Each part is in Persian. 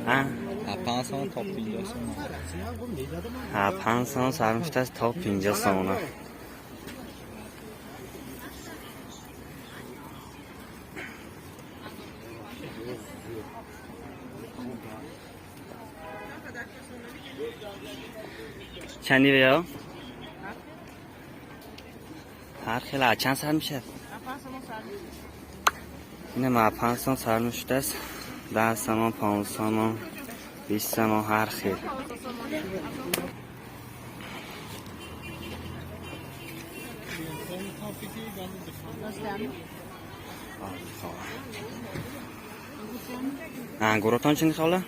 ها 500 تا 50 سوم. ها 500 سر میشه تا 50 سومه. چندی بیا؟ هر خیلی چند سر میشه؟ اینه ما 500 سر میشه است. 10 سمان 500 سمان 20 سمان هر خیلی. انگورتان چند خاله؟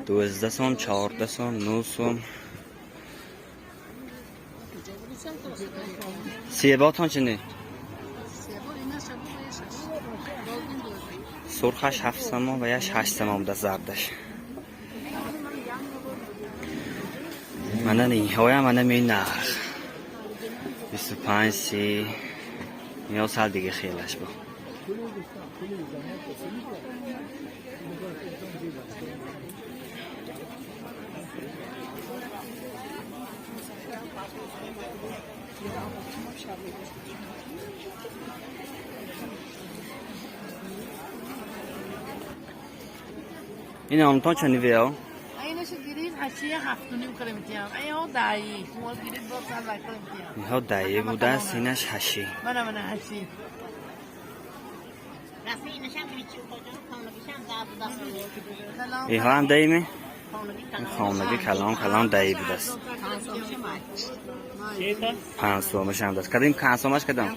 12 سوم 14 سوم 9 سوم. سیباتان چنده؟ سرخش 7 سوم و یش 8 سوم بوده زردش. من نیهایم من می نرخ 25 30 یا سال دیگه خیلیش با. این آمتان چنی ویا؟ اینش گیریم هشی 7.5 کیلومتر. اینا دایی. مال گیریم با سال کیلومتر. اینها دایی بوده است اینش هشی. من هشی. اینها هم دایی می؟ خانگی کلام دایی بوده است. 500 مش هم دست. کدیم 500 مش کدام؟